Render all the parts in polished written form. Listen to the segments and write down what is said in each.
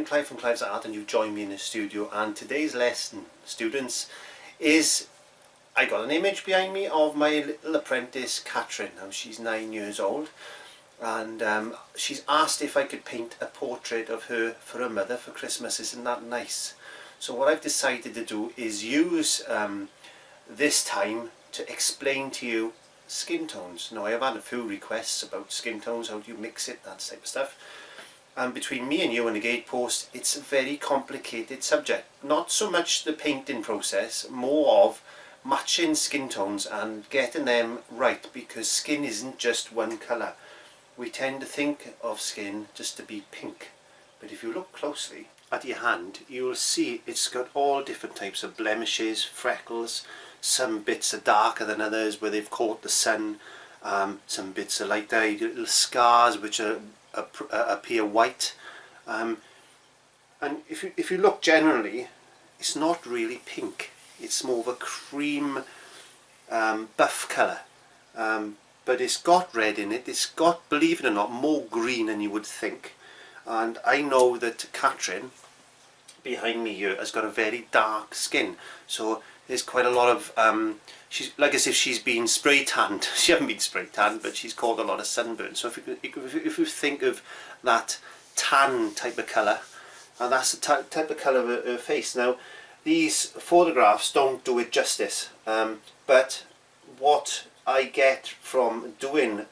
I'm Clive from Clive's Art, and you join me in the studio. And today's lesson, students, is I got an image behind me of my little apprentice Catherine. Now she's 9 years old, and she's asked if I could paint a portrait of her for her mother for Christmas. Isn't that nice? So what I've decided to do is use this time to explain to you skin tones. Now I have had a few requests about skin tones, how do you mix it, that type of stuff. And between me and you and the gatepost, it's a very complicated subject. Not so much the painting process, more of matching skin tones and getting them right, because skin isn't just one colour. We tend to think of skin just to be pink, but if you look closely at your hand, you'll see it's got all different types of blemishes, freckles. Some bits are darker than others where they've caught the sun. Some bits are lighter, little scars which appear white. And if you look generally, it's not really pink. It's more of a cream buff colour. But it's got red in it. It's got, believe it or not, more green than you would think. And I know that Catherine behind me here has got a very dark skin, so there's quite a lot of she's like as if she's been spray tanned. She hasn't been spray tanned, but she's caught a lot of sunburn. So if you think of that tan type of colour, and that's the type of colour of her face. Now these photographs don't do it justice, but what I get from doing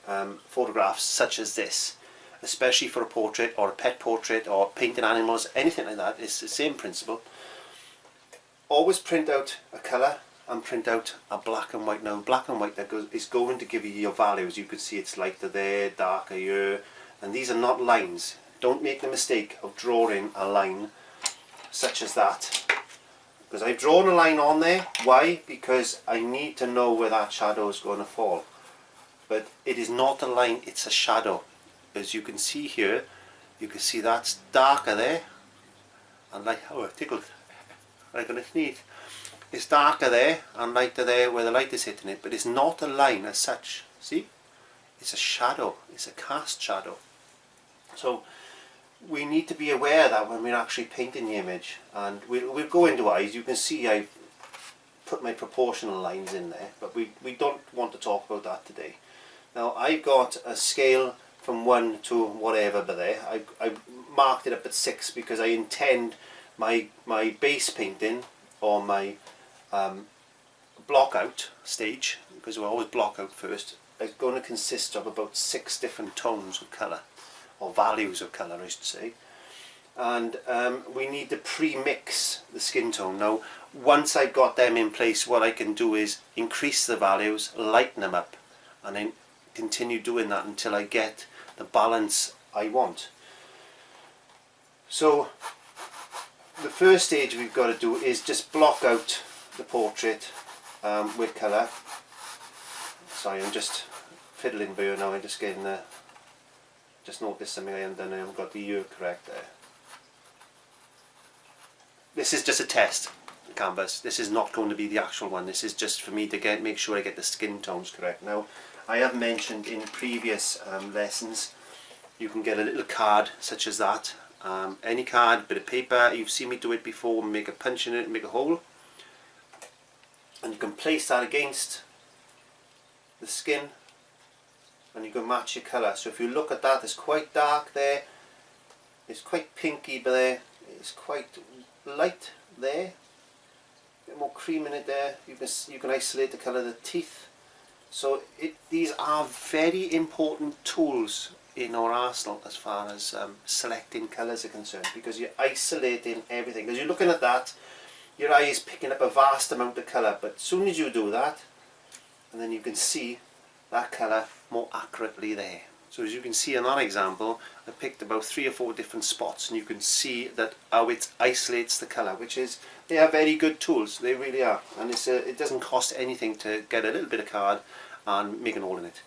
photographs such as this, especially for a portrait or a pet portrait or painting animals, anything like that, it's the same principle. Always print out a colour and print out a black and white. Now black and white is going to give you your values. You can see it's lighter there, darker here, and these are not lines. Don't make the mistake of drawing a line such as that, because I've drawn a line on there. Why? Because I need to know where that shadow is going to fall. But it is not a line, it's a shadow. As you can see here, you can see that's darker there, and like, oh, it tickled, I'm gonna sneeze. It's darker there and lighter there where the light is hitting it, but it's not a line as such. See, it's a shadow, it's a cast shadow. So we need to be aware of that when we're actually painting the image. And we'll go into eyes. You can see I've put my proportional lines in there, but we don't want to talk about that today. Now I've got a scale from 1 to whatever, but there I marked it up at 6 because I intend my base painting, or my block out stage, because we always block out first, is going to consist of about 6 different tones of colour, or values of colour I should say. And we need to pre-mix the skin tone. Now once I've got them in place, what I can do is increase the values, lighten them up, and then continue doing that until I get the balance I want. So the first stage we've got to do is just block out the portrait with colour. Sorry, I'm just fiddling with you now. I'm just getting just noticed something I haven't done. I haven't got the ear correct there. This is just a test canvas. This is not going to be the actual one. This is just for me to make sure I get the skin tones correct. Now I have mentioned in previous lessons, you can get a little card such as that. Any card, bit of paper, you've seen me do it before, make a punch in it and make a hole. And you can place that against the skin and you can match your colour. So if you look at that, it's quite dark there, it's quite pinky there, it's quite light there, a bit more cream in it there. You can isolate the colour of the teeth. So these are very important tools in our arsenal as far as selecting colours are concerned, because you're isolating everything. As you're looking at that, your eye is picking up a vast amount of colour, but as soon as you do that, and then you can see that colour more accurately there. So as you can see in that example, I picked about 3 or 4 different spots, and you can see that how it isolates the colour, which is, they are very good tools, they really are. And it doesn't cost anything to get a little bit of card and make an hole in it.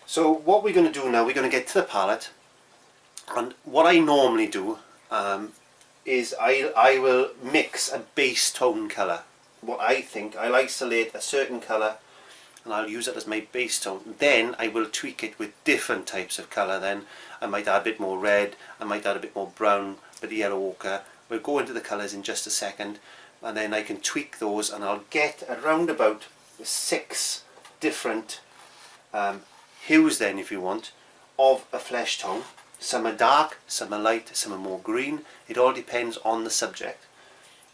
So what we're going to do now, we're going to get to the palette, and what I normally do is I will mix a base tone colour. What I think, I'll isolate a certain colour and I'll use it as my base tone. Then I will tweak it with different types of colour. Then I might add a bit more red, I might add a bit more brown, bit of yellow ochre. We'll go into the colours in just a second, and then I can tweak those, and I'll get around about 6 different hues then, if you want, of a flesh tone. Some are dark, some are light, some are more green. It all depends on the subject.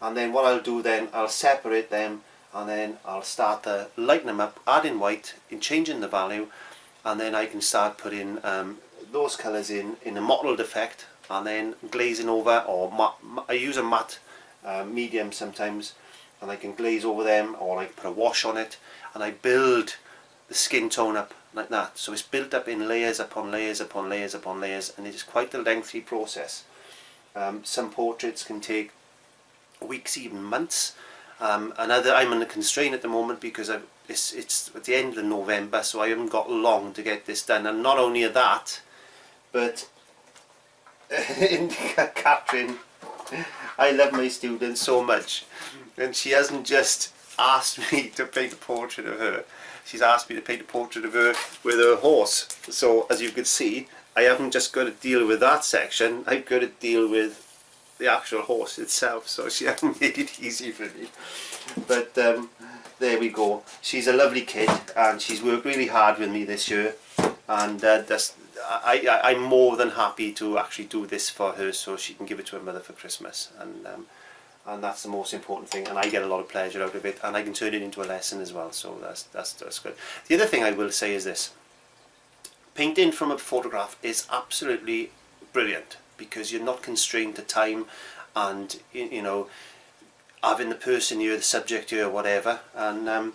And then what I'll do then, I'll separate them, and then I'll start to lighten them up, adding white, in changing the value, and then I can start putting those colours in a mottled effect, and then glazing over, or I use a matte medium sometimes, and I can glaze over them, or I can put a wash on it, and I build the skin tone up like that. So it's built up in layers upon layers upon layers upon layers, and it is quite a lengthy process. Some portraits can take weeks, even months. I'm under constraint at the moment because it's at the end of November, so I haven't got long to get this done. And not only that, but Catherine, I love my students so much, and she hasn't just asked me to paint a portrait of her, she's asked me to paint a portrait of her with her horse. So as you can see, I haven't just got to deal with that section, I've got to deal with the actual horse itself, so she hasn't made it easy for me. But there we go. She's a lovely kid, and she's worked really hard with me this year, and I'm more than happy to actually do this for her so she can give it to her mother for Christmas, and that's the most important thing, and I get a lot of pleasure out of it, and I can turn it into a lesson as well, so that's good. The other thing I will say is this: painting from a photograph is absolutely brilliant, because you're not constrained to time, and you know, having the person here, the subject here, whatever. And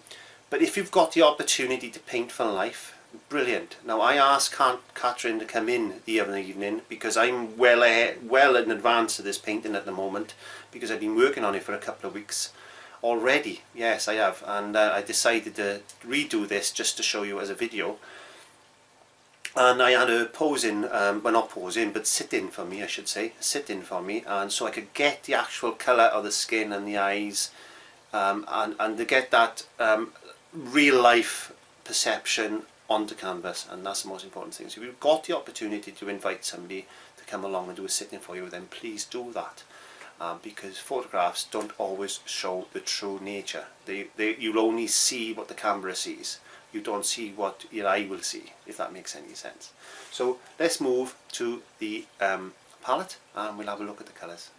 but if you've got the opportunity to paint for life, brilliant. Now I asked Catherine to come in the other evening because I'm well in advance of this painting at the moment, because I've been working on it for a couple of weeks already. Yes, I have, and I decided to redo this just to show you as a video. And I had her posing, well, not posing, but sitting for me, I should say, sitting for me, and so I could get the actual colour of the skin and the eyes, and to get that real life perception onto canvas, and that's the most important thing. So if you've got the opportunity to invite somebody to come along and do a sitting for you, then please do that, because photographs don't always show the true nature. You'll only see what the camera sees. You don't see what your eye will see, if that makes any sense. So let's move to the palette, and we'll have a look at the colours.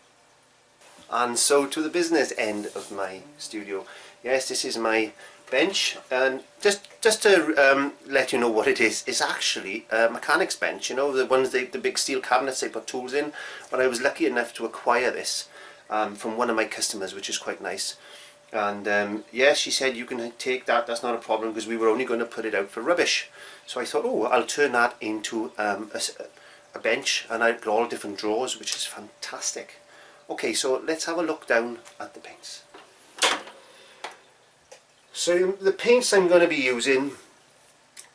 And so to the business end of my studio. Yes, this is my bench, and just to let you know what it is, it's actually a mechanic's bench, you know, the ones, the big steel cabinets they put tools in. But I was lucky enough to acquire this from one of my customers, which is quite nice. And yes, she said you can take that, that's not a problem, because we were only going to put it out for rubbish. So I thought, oh, I'll turn that into a bench, and I've got all different drawers, which is fantastic. Okay, so let's have a look down at the paints. So the paints I'm going to be using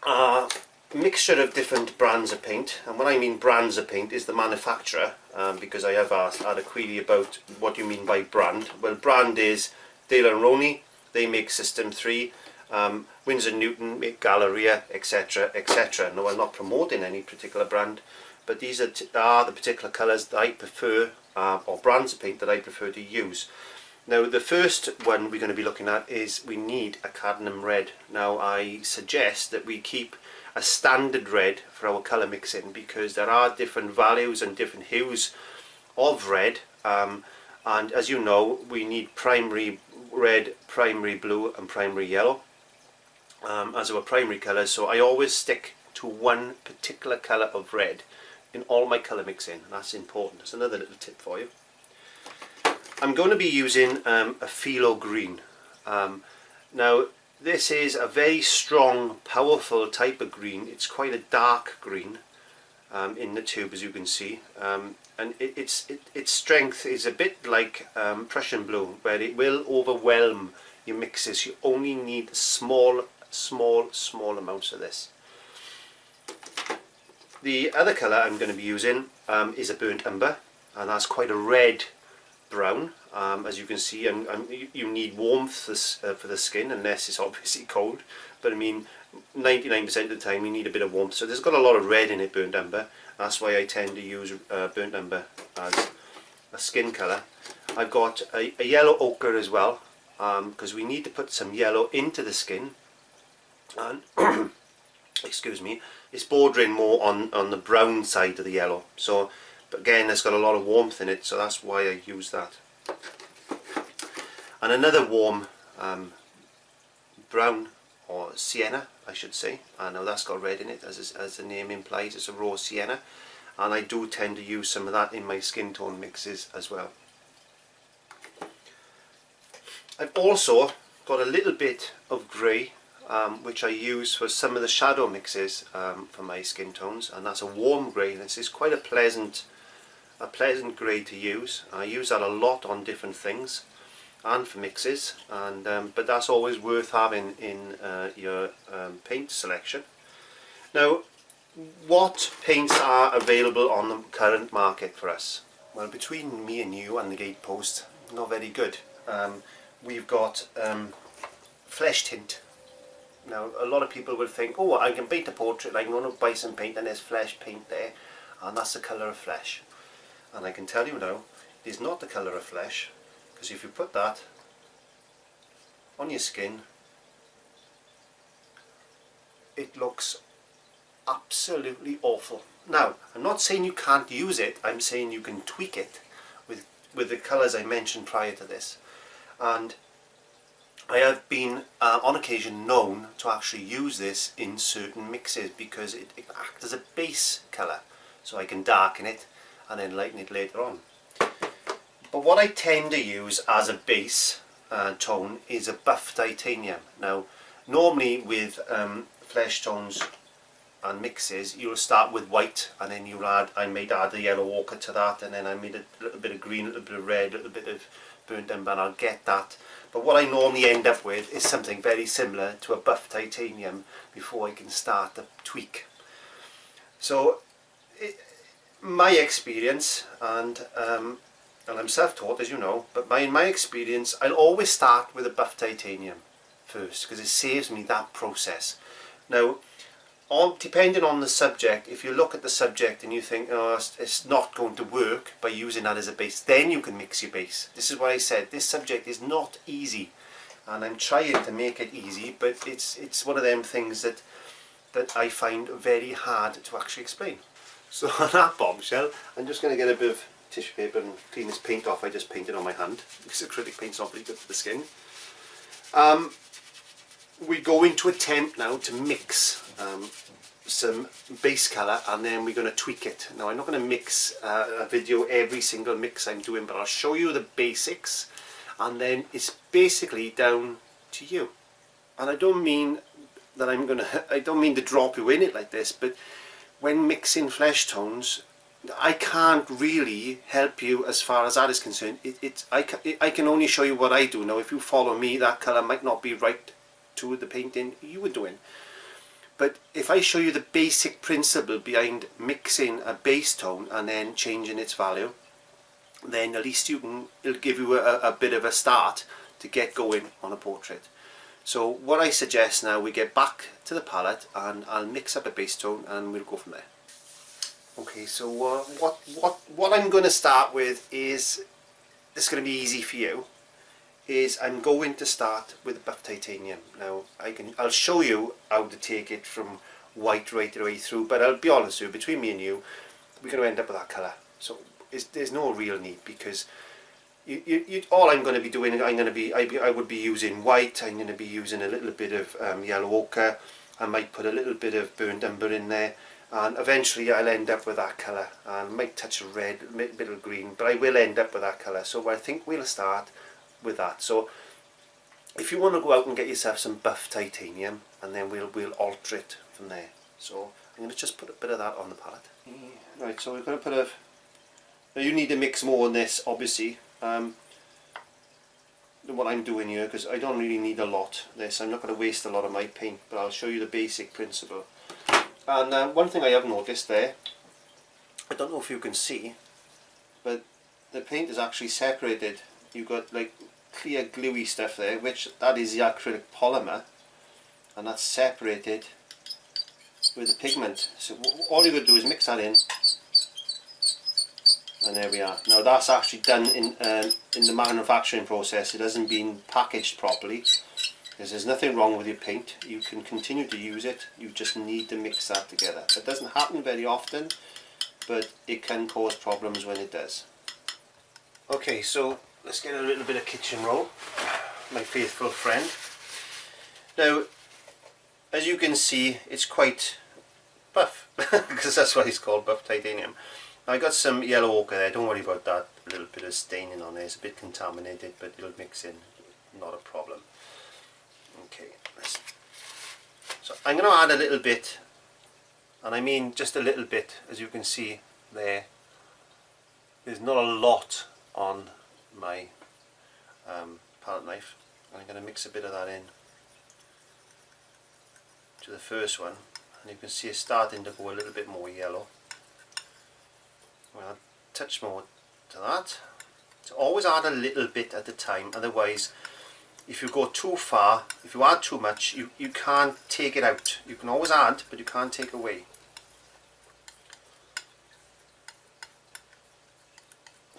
are a mixture of different brands of paint, and when I mean brands of paint is the manufacturer, because I have asked Acrylic about what you mean by brand. Well, brand is Dale & Roney, they make System 3, Winsor & Newton make Galleria, etc, etc. No, I'm not promoting any particular brand, but these are the particular colours that I prefer, or brands of paint that I prefer to use. Now the first one we're going to be looking at is we need a cadmium red. Now I suggest that we keep a standard red for our colour mixing, because there are different values and different hues of red, and as you know, we need primary red, primary blue and primary yellow as our primary colours. So I always stick to one particular colour of red in all my colour mixing, and that's important. That's another little tip for you. I'm going to be using a phthalo green. Now this is a very strong, powerful type of green. It's quite a dark green in the tube, as you can see, and its strength is a bit like Prussian blue, where it will overwhelm your mixes. You only need small amounts of this. The other colour I'm going to be using is a burnt umber, and that's quite a red brown, as you can see, and you need warmth for the skin, unless it's obviously cold, but I mean 99% of the time you need a bit of warmth. So there's got a lot of red in it, burnt umber. That's why I tend to use burnt umber as a skin colour, I've got a yellow ochre as well, because we need to put some yellow into the skin, and excuse me, it's bordering more on the brown side of the yellow. So but again, it's got a lot of warmth in it, so that's why I use that. And another warm brown, or sienna I should say, I know that's got red in it, as the name implies, it's a raw sienna, and I do tend to use some of that in my skin tone mixes as well. I've also got a little bit of grey, which I use for some of the shadow mixes for my skin tones, and that's a warm grey, and this is quite a pleasant grey to use. I use that a lot on different things and for mixes, and but that's always worth having in your paint selection. Now, what paints are available on the current market for us? Well, between me and you and the gatepost, not very good. We've got flesh tint. Now, a lot of people will think, oh, I can paint a portrait, I'm going to buy some paint and there's flesh paint there, and that's the colour of flesh. And I can tell you now, it is not the colour of flesh, because if you put that on your skin, it looks absolutely awful. Now, I'm not saying you can't use it, I'm saying you can tweak it with the colours I mentioned prior to this. And I have been on occasion known to actually use this in certain mixes because it acts as a base colour, so I can darken it and then lighten it later on. But what I tend to use as a base tone is a buff titanium. Now, normally with flesh tones and mixes, you'll start with white, and then you'll add, I might add the yellow ochre to that, and then I made a little bit of green, a little bit of red, a little bit of burnt umber, and I'll get that. But what I normally end up with is something very similar to a buff titanium before I can start the tweak. So my experience, and I'm self-taught as you know, but in my experience I'll always start with a buff titanium first, because it saves me that process. Now, depending on the subject, if you look at the subject and you think, oh, it's not going to work by using that as a base, then you can mix your base. This is why I said this subject is not easy, and I'm trying to make it easy, but it's one of them things that I find very hard to actually explain. So on that bombshell, I'm just going to get a bit of tissue paper and clean this paint off. I just painted on my hand because acrylic paint's not really good for the skin. We're going to attempt now to mix some base colour, and then we're going to tweak it. Now, I'm not going to mix a video every single mix I'm doing, but I'll show you the basics, and then it's basically down to you. And I don't mean that I don't mean to drop you in it like this, but when mixing flesh tones, I can't really help you as far as that is concerned. I can only show you what I do. Now, if you follow me, that colour might not be right to the painting you were doing. But if I show you the basic principle behind mixing a base tone and then changing its value, then at least it'll give you a bit of a start to get going on a portrait. So what I suggest now, we get back to the palette and I'll mix up a base tone and we'll go from there. Okay, so what I'm going to start with is, this is going to be easy for you, is I'm going to start with buff titanium. Now I'll show you how to take it from white right the way through, but I'll be honest with you, between me and you, we're going to end up with that colour. So there's no real need, because all I'm going to be doing, I would be using white, I'm going to be using a little bit of yellow ochre, I might put a little bit of burnt umber in there, and eventually I'll end up with that colour, and I might touch of red, a bit of green, but I will end up with that colour. So I think we'll start with that. So if you want to go out and get yourself some buff titanium, and then we'll alter it from there. So I'm going to just put a bit of that on the palette. Right, so we're going to put a, now you need to mix more on this obviously than what I'm doing here, because I don't really need a lot of this. I'm not going to waste a lot of my paint, but I'll show you the basic principle. And one thing I have noticed there, I don't know if you can see, but the paint is actually separated. You've got like clear gluey stuff there, which that is the acrylic polymer, and that's separated with the pigment. So all you've got to do is mix that in, And there we are. Now that's actually done in the manufacturing process. It hasn't been packaged properly. There's nothing wrong with your paint. You can continue to use it. You just need to mix that together. It doesn't happen very often, but it can cause problems when it does. Okay, so let's get a little bit of kitchen roll, my faithful friend. Now, as you can see, it's quite buff, because that's why it's called buff titanium. I got some yellow ochre there, don't worry about that. A little bit of staining on there, it's a bit contaminated, but it'll mix in, not a problem. Okay, so I'm going to add a little bit, and I mean just a little bit. As you can see there, there's not a lot on my palette knife, and I'm going to mix a bit of that in to the first one, and you can see it's starting to go a little bit more yellow. Well, I'll touch more to that. So always add a little bit at a time, otherwise if you go too far, if you add too much, you can't take it out. You can always add, but you can't take away.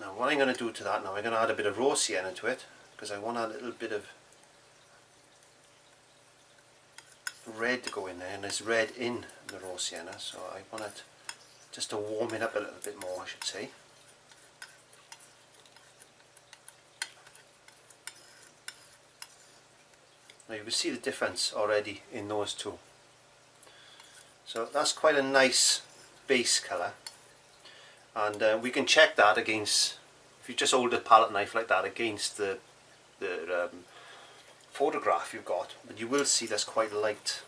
Now what I'm going to do to that now, I'm going to add a bit of raw sienna to it, because I want a little bit of red to go in there, and there's red in the raw sienna, so I want it just to warm it up a little bit more, I should say. Now you can see the difference already in those two. So that's quite a nice base colour, and we can check that against, if you just hold a palette knife like that against the photograph you've got, but you will see that's quite light.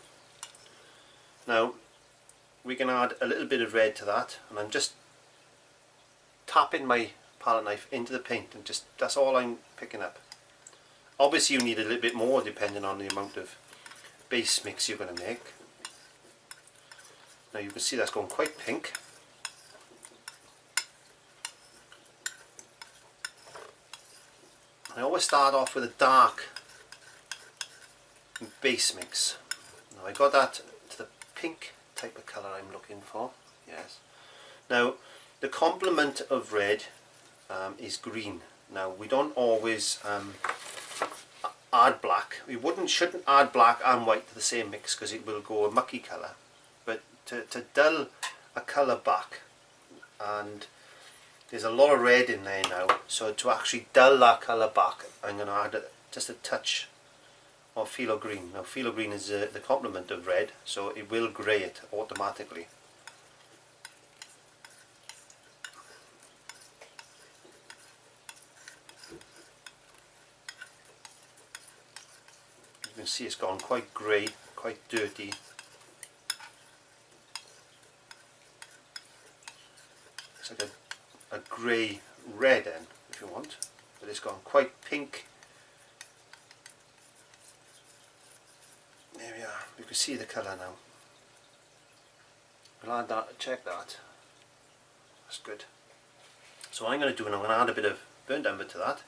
Now we can add a little bit of red to that, and I'm just tapping my palette knife into the paint, and just that's all I'm picking up. Obviously you need a little bit more depending on the amount of base mix you're going to make. Now you can see that's going quite pink. I always start off with a dark base mix. Now I got that to the pink type of colour I'm looking for. Yes. Now the complement of red is green. Now we don't always add black. We shouldn't add black and white to the same mix, because it will go a mucky colour. But to dull a colour back, and there's a lot of red in there now, so to actually dull that colour back, I'm going to add just a touch of phthalo green. Now phthalo green is the complement of red, so it will grey it automatically. You can see it's gone quite grey, quite dirty. It's like a grey red then, if you want, but it's gone quite pink. There we are, you can see the colour now. We'll add that, check that. That's good. So what I'm going to do now, I'm going to add a bit of burnt umber to that,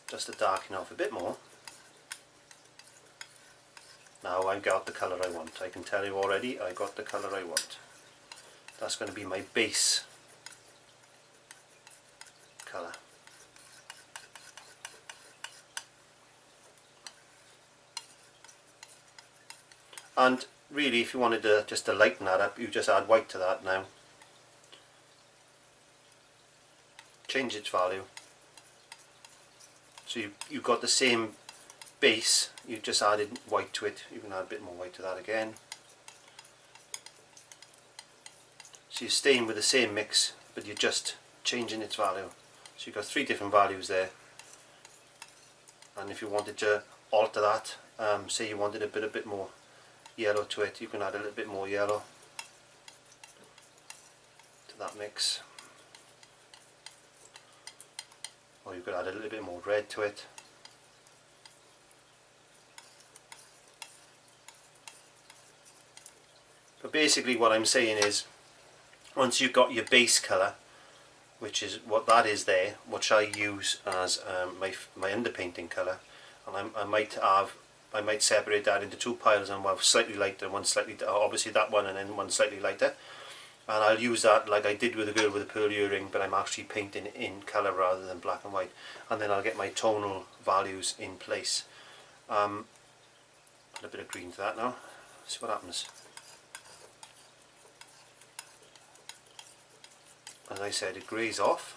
just to darken off a bit more. Now I've got the colour I want. I can tell you already, I got the colour I want. That's going to be my base colour. And really, if you wanted to just to lighten that up, you just add white to that now. Change its value. So you've got the same base, you just added white to it. You can add a bit more white to that again. So you're staying with the same mix, but you're just changing its value. So you've got 3 different values there. And if you wanted to alter that, say you wanted a bit more yellow to it, you can add a little bit more yellow to that mix. Or you could add a little bit more red to it. But basically what I'm saying is, once you've got your base colour, which is what that is there, which I use as my underpainting colour, and I might separate that into 2 piles, and one slightly lighter and one slightly, obviously that one and then one slightly lighter. and I'll use that like I did with the girl with the pearl earring, but I'm actually painting in colour rather than black and white, and then I'll get my tonal values in place. Put a bit of green to that now, see what happens. As I said, it greys off.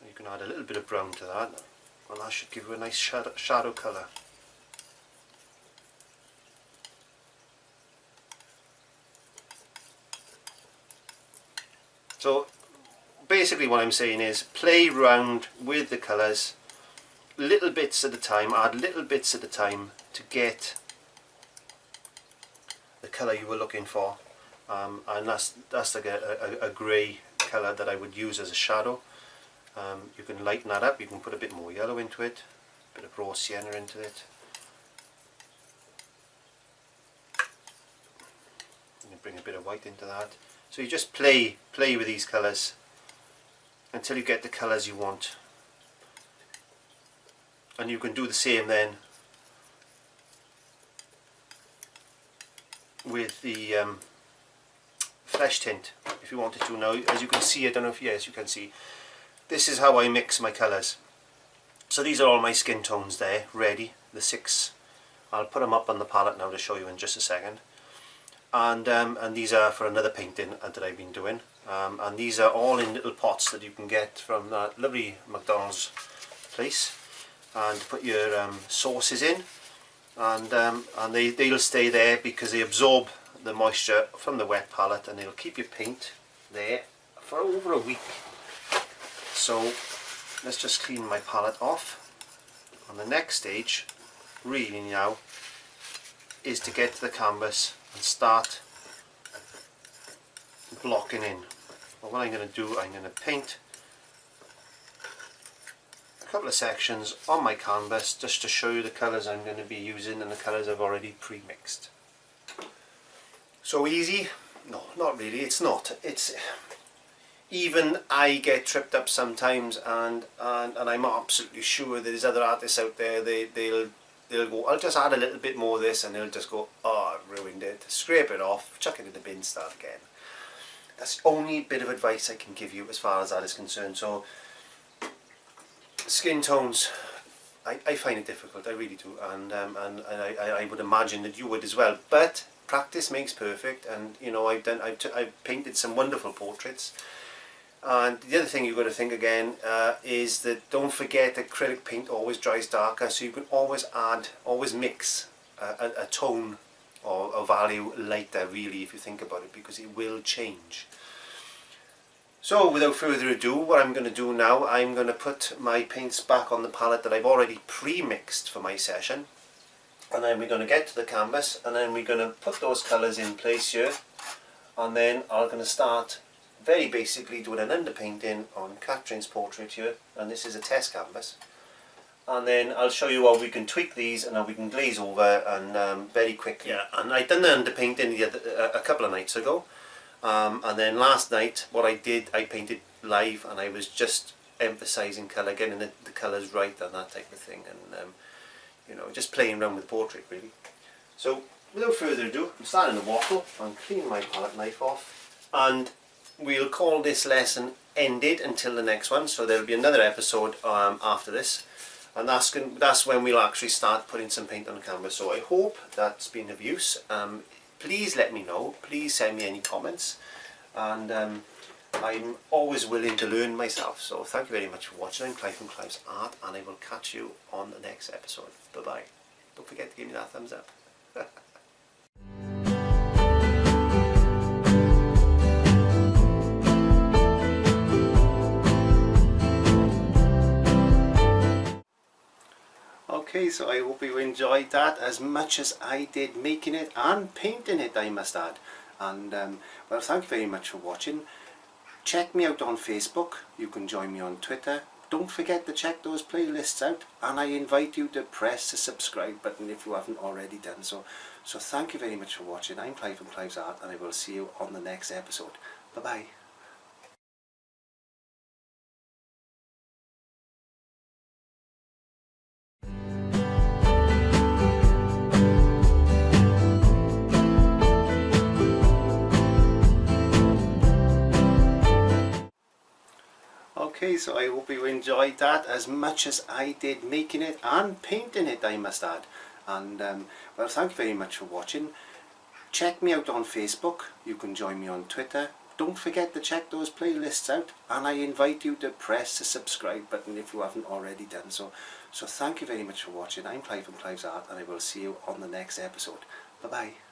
You can add a little bit of brown to that, and that should give you a nice shadow colour. So basically what I'm saying is play around with the colours, little bits at a time, add little bits at a time to get the colour you were looking for. And that's like a grey colour that I would use as a shadow. You can lighten that up, you can put a bit more yellow into it, a bit of raw sienna into it. You can bring a bit of white into that. So you just play with these colours until you get the colours you want. And you can do the same then with the flesh tint if you wanted to. Now as you can see, I don't know if yes you can see, this is how I mix my colours. So these are all my skin tones there ready, the 6. I'll put them up on the palette now to show you in just a second. And these are for another painting that I've been doing, and these are all in little pots that you can get from that lovely McDonald's place, and put your sauces in, and they'll stay there because they absorb the moisture from the wet palette, and they'll keep your paint there for over a week. So let's just clean my palette off, and the next stage really now is to get to the canvas and start blocking in. Well, what I'm going to do, I'm going to paint a couple of sections on my canvas just to show you the colours I'm going to be using and the colours I've already pre-mixed. So easy? No, not really, it's not. It's even I get tripped up sometimes, and I'm absolutely sure there's other artists out there, they'll go, I'll just add a little bit more of this, and they'll just go, oh, I've ruined it, scrape it off, chuck it in the bin, start again. That's the only bit of advice I can give you as far as that is concerned. So skin tones, I find it difficult, I really do, and I would imagine that you would as well, but practice makes perfect. And you know, I've painted some wonderful portraits. And the other thing you've got to think again is that don't forget acrylic paint always dries darker, so you can always mix a tone or a value lighter, really, if you think about it, because it will change. So without further ado, what I'm going to do now, I'm going to put my paints back on the palette that I've already pre-mixed for my session, and then we're going to get to the canvas, and then we're going to put those colours in place here, and then I'm going to start very basically doing an underpainting on Catherine's portrait here, and this is a test canvas, and then I'll show you how we can tweak these and how we can glaze over, and very quickly. Yeah, and I done the underpainting a couple of nights ago, and then last night what I did, I painted live, and I was just emphasising colour, getting the colours right and that type of thing, and you know, just playing around with the portrait really. So without further ado, I'm starting to waffle. I'm cleaning my palette knife off, and we'll call this lesson ended until the next one. So there'll be another episode after this, and that's when we'll actually start putting some paint on the canvas. So I hope that's been of use. Please let me know, please send me any comments, and I'm always willing to learn myself. So thank you very much for watching. I'm Clive from Clive's Art, and I will catch you on the next episode. Bye bye. Don't forget to give me that thumbs up. Okay, so I hope you enjoyed that as much as I did making it and painting it, I must add. And well, thank you very much for watching. Check me out on Facebook, you can join me on Twitter. Don't forget to check those playlists out, and I invite you to press the subscribe button if you haven't already done so. So thank you very much for watching. I'm Clive from Clive's Art, and I will see you on the next episode. Bye bye. Okay, so I hope you enjoyed that as much as I did making it and painting it, I must add. And well, thank you very much for watching. Check me out on Facebook. You can join me on Twitter. Don't forget to check those playlists out, and I invite you to press the subscribe button if you haven't already done so. So thank you very much for watching. I'm Clive from Clive's Art, and I will see you on the next episode. Bye bye.